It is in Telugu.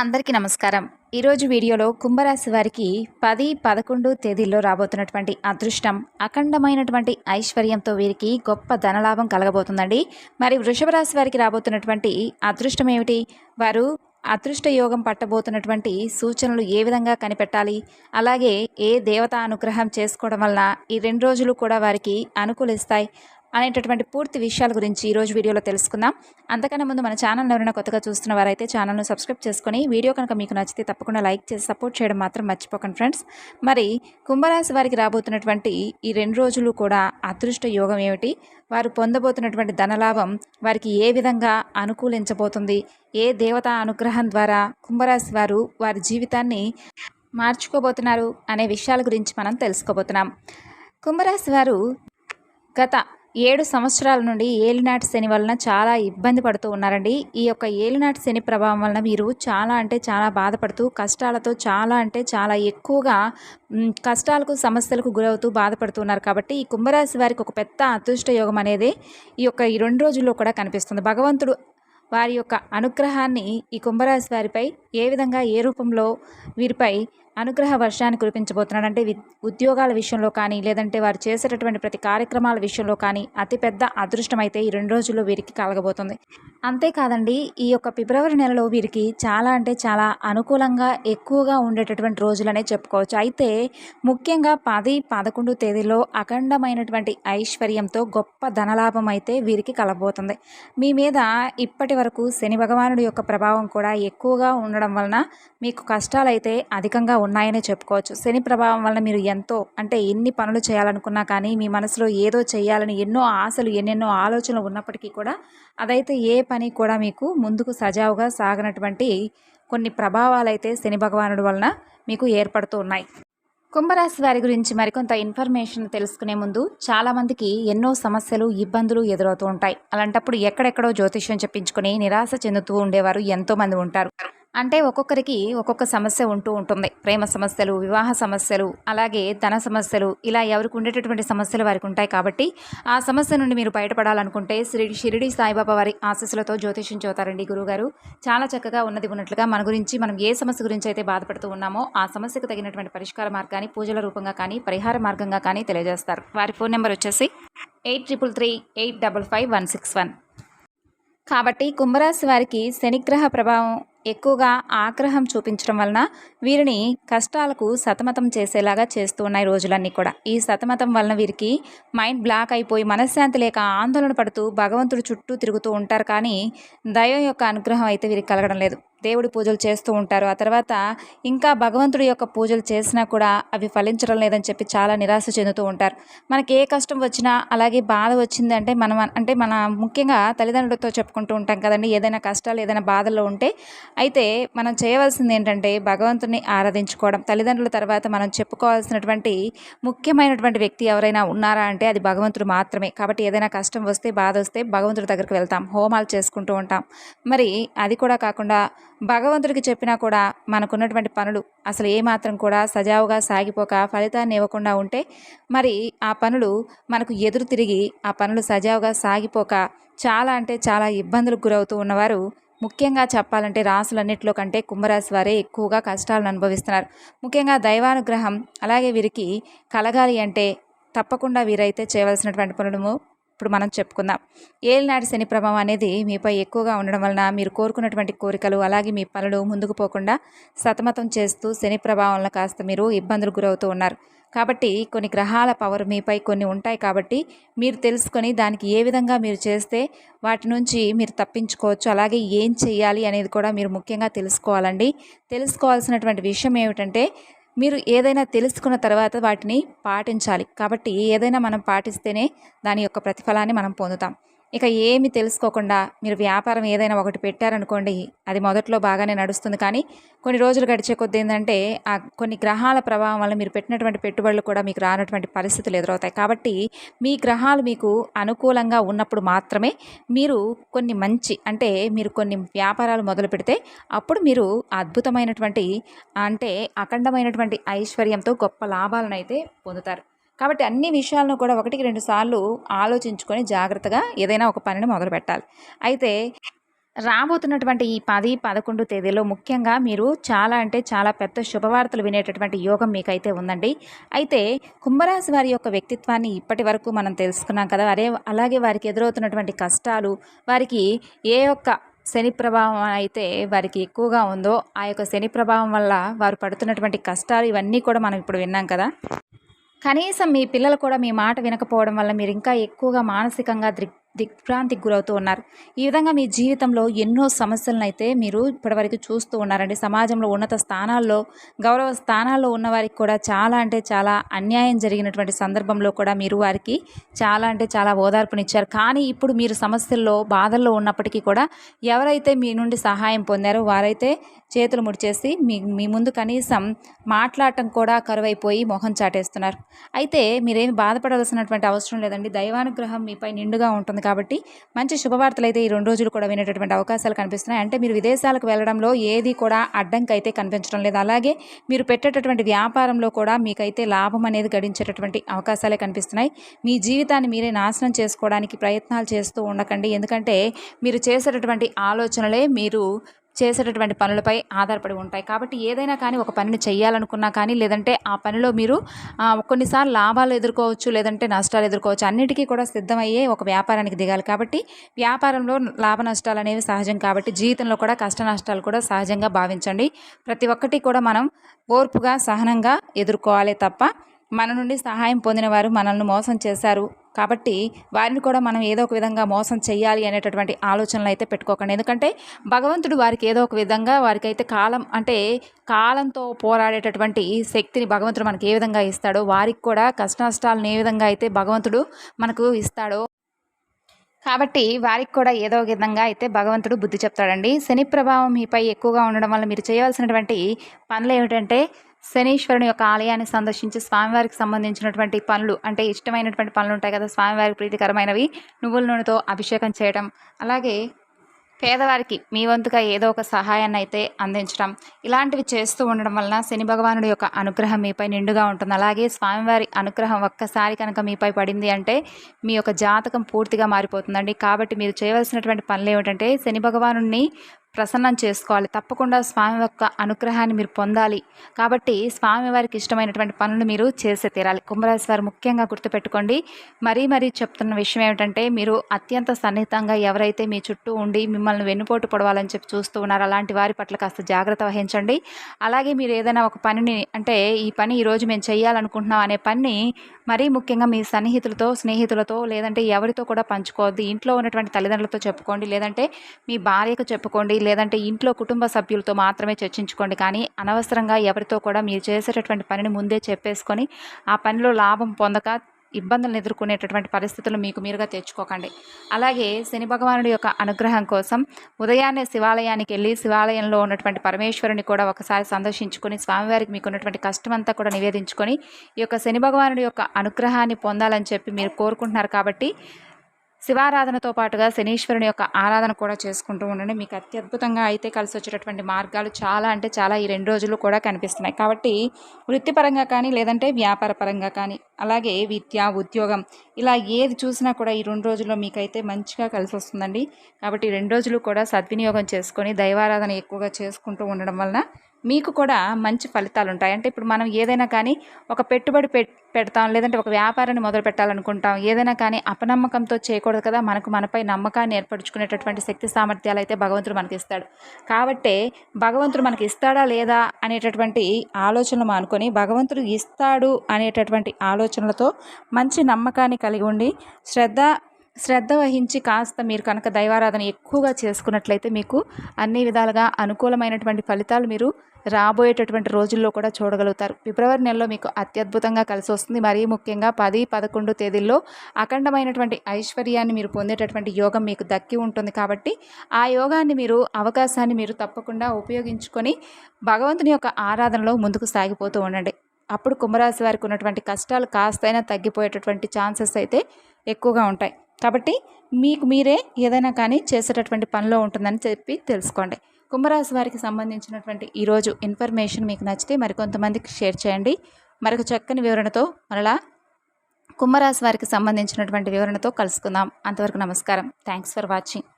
అందరికీ నమస్కారం. ఈరోజు వీడియోలో కుంభరాశి వారికి 10, 11 తేదీల్లో రాబోతున్నటువంటి అదృష్టం, అఖండమైనటువంటి ఐశ్వర్యంతో వీరికి గొప్ప ధనలాభం కలగబోతుందండి. మరి వృషభ రాశి వారికి రాబోతున్నటువంటి అదృష్టం ఏమిటి? వారు అదృష్ట యోగం పట్టబోతున్నటువంటి సూచనలు ఏ విధంగా కనిపెట్టాలి? అలాగే ఏ దేవతా అనుగ్రహం చేసుకోవడం వలన ఈ 2 రోజులు కూడా వారికి అనుకూలిస్తాయి అనేటటువంటి పూర్తి విషయాల గురించి ఈరోజు వీడియోలో తెలుసుకుందాం. అంతకన్నా ముందు మన ఛానల్ ఎవరైనా కొత్తగా చూస్తున్న వారైతే ఛానల్ను సబ్స్క్రైబ్ చేసుకొని వీడియో కనుక మీకు నచ్చితే తప్పకుండా లైక్ చేసి సపోర్ట్ చేయడం మాత్రం మర్చిపోకండి ఫ్రెండ్స్. మరి కుంభరాశి వారికి రాబోతున్నటువంటి ఈ 2 రోజులు కూడా అదృష్ట యోగం ఏమిటి? వారు పొందబోతున్నటువంటి ధనలాభం వారికి ఏ విధంగా అనుకూలించబోతుంది? ఏ దేవతా అనుగ్రహం ద్వారా కుంభరాశి వారు వారి జీవితాన్ని మార్చుకోబోతున్నారు అనే విషయాల గురించి మనం తెలుసుకోబోతున్నాం. కుంభరాశి వారు గత 7 సంవత్సరాల నుండి ఏలినాటి శని వలన చాలా ఇబ్బంది పడుతూ ఉన్నారండి. ఈ యొక్క ఏలినాటి శని ప్రభావం వలన వీరు చాలా బాధపడుతూ కష్టాలతో చాలా ఎక్కువగా కష్టాలకు సమస్యలకు గురవుతూ బాధపడుతున్నారు. కాబట్టి ఈ కుంభరాశి వారికి ఒక పెద్ద అదృష్ట యోగం అనేది ఈ 2 రోజుల్లో కూడా కనిపిస్తుంది. భగవంతుడు వారి యొక్క అనుగ్రహాన్ని ఈ కుంభరాశి వారిపై ఏ విధంగా ఏ రూపంలో వీరిపై అనుగ్రహ వర్షాన్ని కురిపించబోతున్నాడు అంటే ఉద్యోగాల విషయంలో కానీ లేదంటే వారు చేసేటటువంటి ప్రతి కార్యక్రమాల విషయంలో కానీ అతిపెద్ద అదృష్టం అయితే ఈ 2 రోజుల్లో వీరికి కలగబోతుంది. అంతేకాదండి, ఈ ఫిబ్రవరి నెలలో వీరికి చాలా అనుకూలంగా ఎక్కువగా ఉండేటటువంటి రోజులనే చెప్పుకోవచ్చు. అయితే ముఖ్యంగా 10, 11 తేదీల్లో అఖండమైనటువంటి ఐశ్వర్యంతో గొప్ప ధనలాభం అయితే వీరికి కలగబోతుంది. మీ మీద ఇప్పటి వరకు శని భగవానుడి యొక్క ప్రభావం కూడా ఎక్కువగా ఉండడం వలన మీకు కష్టాలు అయితే అధికంగా ఉన్నాయనే చెప్పుకోవచ్చు. శని ప్రభావం వలన మీరు ఎన్ని పనులు చేయాలనుకున్నా కానీ మీ మనసులో ఏదో చేయాలని ఎన్నో ఆశలు ఎన్నెన్నో ఆలోచనలు ఉన్నప్పటికీ కూడా అదైతే ఏ పని కూడా మీకు ముందుకు సజావుగా సాగనటువంటి కొన్ని ప్రభావాలు అయితే శని భగవానుడి వలన మీకు ఏర్పడుతూ ఉన్నాయి. కుంభరాశి వారి గురించి మరికొంత ఇన్ఫర్మేషన్ తెలుసుకునే ముందు చాలామందికి ఎన్నో సమస్యలు ఇబ్బందులు ఎదురవుతూ ఉంటాయి. అలాంటప్పుడు ఎక్కడెక్కడో జ్యోతిష్యం చెప్పించుకొని నిరాశ చెందుతూ ఉండేవారు ఎంతోమంది ఉంటారు. అంటే ఒక్కొక్కరికి ఒక్కొక్క సమస్య ఉంటూ ఉంటుంది. ప్రేమ సమస్యలు, వివాహ సమస్యలు, అలాగే ధన సమస్యలు, ఇలా ఎవరికి ఉండేటటువంటి సమస్యలు వారికి ఉంటాయి. కాబట్టి ఆ సమస్య నుండి మీరు బయటపడాలనుకుంటే షిరిడి సాయిబాబా వారి ఆశీస్సులతో జ్యోతిష్యం చెబుతారండి గురువుగారు. చాలా చక్కగా ఉన్నది ఉన్నట్లుగా మనం ఏ సమస్య గురించి అయితే బాధపడుతూ ఉన్నామో ఆ సమస్యకు తగినటువంటి పరిష్కార మార్గాన్ని పూజల రూపంగా కానీ పరిహార మార్గంగా కానీ తెలియజేస్తారు. వారి ఫోన్ నెంబర్ వచ్చేసి 8333855161. కాబట్టి కుంభరాశి వారికి శనిగ్రహ ప్రభావం ఎక్కువగా ఆగ్రహం చూపించడం వలన వీరిని కష్టాలకు సతమతం చేసేలాగా చేస్తూ ఉన్నాయి రోజులన్నీ కూడా. ఈ సతమతం వలన వీరికి మైండ్ బ్లాక్ అయిపోయి మనశ్శాంతి లేక ఆందోళన పడుతూ భగవంతుడు చుట్టూ తిరుగుతూ ఉంటారు. కానీ దైవం యొక్క అనుగ్రహం అయితే వీరికి కలగడం లేదు. దేవుడి పూజలు చేస్తూ ఉంటారు. ఆ తర్వాత ఇంకా భగవంతుడి యొక్క పూజలు చేసినా కూడా అవి ఫలించడం లేదని చెప్పి చాలా నిరాశ చెందుతూ ఉంటారు. మనకి ఏ కష్టం వచ్చినా అలాగే బాధ వచ్చిందంటే మన ముఖ్యంగా తల్లిదండ్రులతో చెప్పుకుంటూ ఉంటాం కదండి. ఏదైనా కష్టాలు ఏదైనా బాధల్లో ఉంటే అయితే మనం చేయవలసింది ఏంటంటే భగవంతుని ఆరాధించుకోవడం. తల్లిదండ్రుల తర్వాత మనం చెప్పుకోవాల్సినటువంటి ముఖ్యమైనటువంటి వ్యక్తి ఎవరైనా ఉన్నారా అంటే అది భగవంతుడు మాత్రమే. కాబట్టి ఏదైనా కష్టం వస్తే బాధ వస్తే భగవంతుడి దగ్గరికి వెళ్తాం, హోమాలు చేసుకుంటూ ఉంటాం. మరి అది కూడా కాకుండా భగవంతుడికి చెప్పినా కూడా మనకున్నటువంటి పనులు అసలు ఏమాత్రం కూడా సజావుగా సాగిపోక ఫలితాన్ని ఇవ్వకుండా ఉంటే మరి ఆ పనులు మనకు ఎదురు తిరిగి ఆ పనులు సజావుగా సాగిపోక చాలా ఇబ్బందులకు గురవుతూ ఉన్నవారు ముఖ్యంగా చెప్పాలంటే రాసులన్నింటిలో కంటే కుంభరాశి వారే ఎక్కువగా కష్టాలను అనుభవిస్తున్నారు. ముఖ్యంగా దైవానుగ్రహం అలాగే వీరికి కలగాలి అంటే తప్పకుండా వీరైతే చేయవలసినటువంటి పనులు ఇప్పుడు మనం చెప్పుకుందాం. ఏలినాటి శని ప్రభావం అనేది మీపై ఎక్కువగా ఉండడం వలన మీరు కోరుకున్నటువంటి కోరికలు అలాగే మీ పనులు ముందుకు పోకుండా సతమతం చేస్తూ శని ప్రభావంలో కాస్త మీరు ఇబ్బందులు గురవుతూ ఉన్నారు. కాబట్టి కొన్ని గ్రహాల పవర్ మీపై కొన్ని ఉంటాయి. కాబట్టి మీరు తెలుసుకొని దానికి ఏ విధంగా మీరు చేస్తే వాటి నుంచి మీరు తప్పించుకోవచ్చు, అలాగే ఏం చేయాలి అనేది కూడా మీరు ముఖ్యంగా తెలుసుకోవాలండి. తెలుసుకోవాల్సినటువంటి విషయం ఏమిటంటే మీరు ఏదైనా తెలుసుకున్న తర్వాత వాటిని పాటించాలి. కాబట్టి ఏదైనా మనం పాటిస్తేనే దాని యొక్క ప్రతిఫలాన్ని మనం పొందుతాం. ఇక ఏమి తెలుసుకోకుండా మీరు వ్యాపారం ఏదైనా ఒకటి పెట్టారనుకోండి, అది మొదట్లో బాగానే నడుస్తుంది. కానీ కొన్ని రోజులు గడిచే కొద్ది ఏంటంటే ఆ కొన్ని గ్రహాల ప్రభావం వల్ల మీరు పెట్టినటువంటి పెట్టుబడులు కూడా మీకు రానటువంటి పరిస్థితులు ఎదురవుతాయి. కాబట్టి మీ గ్రహాలు మీకు అనుకూలంగా ఉన్నప్పుడు మాత్రమే మీరు మీరు కొన్ని వ్యాపారాలు మొదలు పెడితే అప్పుడు మీరు అద్భుతమైనటువంటి అఖండమైనటువంటి ఐశ్వర్యంతో గొప్ప లాభాలను అయితే పొందుతారు. కాబట్టి అన్ని విషయాలను కూడా 1-2 సార్లు ఆలోచించుకొని జాగ్రత్తగా ఏదైనా ఒక పనిని మొదలు పెట్టాలి. అయితే రాబోతున్నటువంటి ఈ 10, 11 తేదీలో ముఖ్యంగా మీరు చాలా అంటే చాలా పెద్ద శుభవార్తలు వినేటటువంటి యోగం మీకైతే ఉందండి. అయితే కుంభరాశి వారి యొక్క వ్యక్తిత్వాన్ని ఇప్పటి వరకు మనం తెలుసుకున్నాం కదా! అలాగే వారికి ఎదురవుతున్నటువంటి కష్టాలు, వారికి ఏ యొక్క శని ప్రభావం అయితే వారికి ఎక్కువగా ఉందో, ఆ యొక్క శని ప్రభావం వల్ల వారు పడుతున్నటువంటి కష్టాలు ఇవన్నీ కూడా మనం ఇప్పుడు విన్నాం కదా! కనీసం మీ పిల్లలు కూడా మీ మాట వినకపోవడం వల్ల మీరు ఇంకా ఎక్కువగా మానసికంగా దిగ్భ్రాంతికి గురవుతూ ఉన్నారు. ఈ విధంగా మీ జీవితంలో ఎన్నో సమస్యలనైతే మీరు ఇప్పటివరకు చూస్తూ ఉన్నారండి. సమాజంలో ఉన్నత స్థానాల్లో, గౌరవ స్థానాల్లో ఉన్నవారికి కూడా చాలా అంటే చాలా అన్యాయం జరిగినటువంటి సందర్భంలో కూడా మీరు వారికి చాలా అంటే చాలా ఓదార్పునిచ్చారు. కానీ ఇప్పుడు మీరు సమస్యల్లో, బాధల్లో ఉన్నప్పటికీ కూడా ఎవరైతే మీ నుండి సహాయం పొందారో వారైతే చేతులు ముడిచేసి మీ ముందు కనీసం మాట్లాడటం కూడా కరువైపోయి మొహం చాటేస్తున్నారు. అయితే మీరేమి బాధపడాల్సినటువంటి అవసరం లేదండి. దైవానుగ్రహం మీపై నిండుగా ఉంటుంది కాబట్టి మంచి శుభవార్తలు అయితే ఈ 2 రోజులు కూడా వినేటటువంటి అవకాశాలు కనిపిస్తున్నాయి. అంటే మీరు విదేశాలకు వెళ్ళడంలో ఏది కూడా అడ్డంకి అయితే కనిపించడం లేదు. అలాగే మీరు పెట్టేటటువంటి వ్యాపారంలో కూడా మీకైతే లాభం అనేది గడించేటటువంటి అవకాశాలే కనిపిస్తున్నాయి. మీ జీవితాన్ని మీరే నాశనం చేసుకోవడానికి ప్రయత్నాలు చేస్తూ ఉండకండి. ఎందుకంటే మీరు చేసేటటువంటి ఆలోచనలే మీరు చేసేటటువంటి పనులపై ఆధారపడి ఉంటాయి. కాబట్టి ఏదైనా కానీ ఒక పనిని చేయాలనుకున్నా కానీ, లేదంటే ఆ పనిలో మీరు కొన్నిసార్లు లాభాలు ఎదుర్కోవచ్చు, లేదంటే నష్టాలు ఎదుర్కోవచ్చు. అన్నిటికీ కూడా సిద్ధమయ్యే ఒక వ్యాపారానికి దిగాలి. కాబట్టి వ్యాపారంలో లాభ నష్టాలు అనేవి సహజం. కాబట్టి జీవితంలో కూడా కష్ట నష్టాలు కూడా సహజంగా భావించండి. ప్రతి ఒక్కటి కూడా మనం ఓర్పుగా, సహనంగా ఎదుర్కోవాలి తప్ప మన నుండి సహాయం పొందిన వారు మనల్ని మోసం చేశారు కాబట్టి వారిని కూడా మనం ఏదో ఒక విధంగా మోసం చేయాలి అనేటటువంటి ఆలోచనలు అయితే పెట్టుకోకండి. ఎందుకంటే భగవంతుడు వారికి ఏదో ఒక విధంగా వారికైతే కాలంతో పోరాడేటటువంటి శక్తిని భగవంతుడు మనకి ఏ విధంగా ఇస్తాడో, వారికి కూడా కష్ట నష్టాలను ఏ విధంగా అయితే భగవంతుడు మనకు ఇస్తాడో, కాబట్టి వారికి కూడా ఏదో ఒక విధంగా అయితే భగవంతుడు బుద్ధి చెప్తాడండి. శని ప్రభావం మీపై ఎక్కువగా ఉండడం వల్ల మీరు చేయవలసినటువంటి పనులు ఏమిటంటే, శనీశ్వరుని యొక్క ఆలయాన్ని సందర్శించి స్వామివారికి సంబంధించినటువంటి పనులు, అంటే ఇష్టమైనటువంటి పనులు ఉంటాయి కదా, స్వామివారికి ప్రీతికరమైనవి, నువ్వుల నూనెతో అభిషేకం చేయడం, అలాగే పేదవారికి మీ వంతుగా ఏదో ఒక సహాయాన్ని అయితే అందించడం, ఇలాంటివి చేస్తూ ఉండడం వలన శని భగవానుడి యొక్క అనుగ్రహం మీపై నిండుగా ఉంటుంది. అలాగే స్వామివారి అనుగ్రహం ఒక్కసారి కనుక మీపై పడింది అంటే మీ యొక్క జాతకం పూర్తిగా మారిపోతుందండి. కాబట్టి మీరు చేయవలసినటువంటి పనులు ఏమిటంటే, శని భగవానుడిని ప్రసన్నం చేసుకోవాలి. తప్పకుండా స్వామి యొక్క అనుగ్రహాన్ని మీరు పొందాలి. కాబట్టి స్వామివారికి ఇష్టమైనటువంటి పనులు మీరు చేసే తీరాలి. కుంభరాశి వారు ముఖ్యంగా గుర్తుపెట్టుకోండి. మరీ చెప్తున్న విషయం ఏమిటంటే, మీరు అత్యంత సన్నిహితంగా ఎవరైతే మీ చుట్టూ ఉండి మిమ్మల్ని వెన్నుపోటు పొడవాలని చెప్పి చూస్తూ ఉన్నారో అలాంటి వారి పట్ల కాస్త జాగ్రత్త వహించండి. అలాగే మీరు ఏదైనా ఒక పనిని, అంటే ఈ పని ఈరోజు మేము చేయాలనుకుంటున్నాం అనే పనిని మరీ ముఖ్యంగా మీ సన్నిహితులతో, స్నేహితులతో, లేదంటే ఎవరితో కూడా పంచుకోవద్దు. ఇంట్లో ఉన్నటువంటి తల్లిదండ్రులతో చెప్పుకోండి, లేదంటే మీ భార్యకు చెప్పుకోండి, లేదంటే ఇంట్లో కుటుంబ సభ్యులతో మాత్రమే చర్చించుకోండి. కానీ అనవసరంగా ఎవరితో కూడా మీరు చేసేటటువంటి పనిని ముందే చెప్పేసుకొని ఆ పనిలో లాభం పొందక ఇబ్బందులను ఎదుర్కొనేటటువంటి పరిస్థితులు మీకు మీరుగా తెచ్చుకోకండి. అలాగే శని భగవానుడి యొక్క అనుగ్రహం కోసం ఉదయాన్నే శివాలయానికి వెళ్ళి శివాలయంలో ఉన్నటువంటి పరమేశ్వరుని కూడా ఒకసారి సందర్శించుకొని స్వామివారికి మీకు ఉన్నటువంటి కష్టమంతా కూడా నివేదించుకొని ఈ యొక్క శని భగవానుడి యొక్క అనుగ్రహాన్ని పొందాలని చెప్పి మీరు కోరుకుంటున్నారు. కాబట్టి శివారాధనతో పాటుగా శనీశ్వరుని యొక్క ఆరాధన కూడా చేసుకుంటూ ఉండండి. మీకు అత్యద్భుతంగా అయితే కలిసి వచ్చేటటువంటి మార్గాలు చాలా అంటే చాలా ఈ 2 రోజులు కూడా కనిపిస్తున్నాయి. కాబట్టి వృత్తిపరంగా కానీ, లేదంటే వ్యాపార పరంగా కానీ, అలాగే విద్య, ఉద్యోగం, ఇలా ఏది చూసినా కూడా ఈ 2 రోజుల్లో మీకైతే మంచిగా కలిసి వస్తుందండి. కాబట్టి 2 రోజులు కూడా సద్వినియోగం చేసుకొని దైవారాధన ఎక్కువగా చేసుకుంటూ ఉండడం వలన మీకు కూడా మంచి ఫలితాలు ఉంటాయి. అంటే ఇప్పుడు మనం ఏదైనా కానీ ఒక పెట్టుబడి పెడతాం, లేదంటే ఒక వ్యాపారాన్ని మొదలు పెట్టాలనుకుంటాం. ఏదైనా కానీ అపనమ్మకంతో చేయకూడదు కదా. మనపై నమ్మకాన్ని ఏర్పరచుకునేటటువంటి శక్తి సామర్థ్యాలు అయితే భగవంతుడు మనకి ఇస్తాడు. కాబట్టి భగవంతుడు మనకి ఇస్తాడా లేదా అనేటటువంటి ఆలోచనలు మానుకొని భగవంతుడు ఇస్తాడు అనేటటువంటి ఆలోచనలతో మంచి నమ్మకాన్ని కలిగి ఉండి శ్రద్ధ వహించి కాస్త మీరు కనుక దైవారాధన ఎక్కువగా చేసుకున్నట్లయితే మీకు అన్ని విధాలుగా అనుకూలమైనటువంటి ఫలితాలు మీరు రాబోయేటటువంటి రోజుల్లో కూడా చూడగలుగుతారు. ఫిబ్రవరి నెలలో మీకు అత్యద్భుతంగా కలిసి వస్తుంది. మరీ ముఖ్యంగా 10, 11 తేదీల్లో అఖండమైనటువంటి ఐశ్వర్యాన్ని మీరు పొందేటటువంటి యోగం మీకు దక్కి ఉంటుంది. కాబట్టి ఆ యోగాన్ని అవకాశాన్ని మీరు తప్పకుండా ఉపయోగించుకొని భగవంతుని యొక్క ఆరాధనలో ముందుకు సాగిపోతూ ఉండండి. అప్పుడు కుంభరాశి వారికి ఉన్నటువంటి కష్టాలు కాస్తైనా తగ్గిపోయేటటువంటి ఛాన్సెస్ అయితే ఎక్కువగా ఉంటాయి. కాబట్టి మీకు మీరే ఏదైనా కానీ చేసేటటువంటి పనిలో ఉంటుందని చెప్పి తెలుసుకోండి. కుంభరాశి వారికి సంబంధించినటువంటి ఈరోజు ఇన్ఫర్మేషన్ మీకు నచ్చితే మరికొంతమందికి షేర్ చేయండి. మరొక చక్కని వివరణతో మరలా కుంభరాశి వారికి సంబంధించినటువంటి వివరణతో కలుసుకుందాం. అంతవరకు నమస్కారం. Thanks for watching.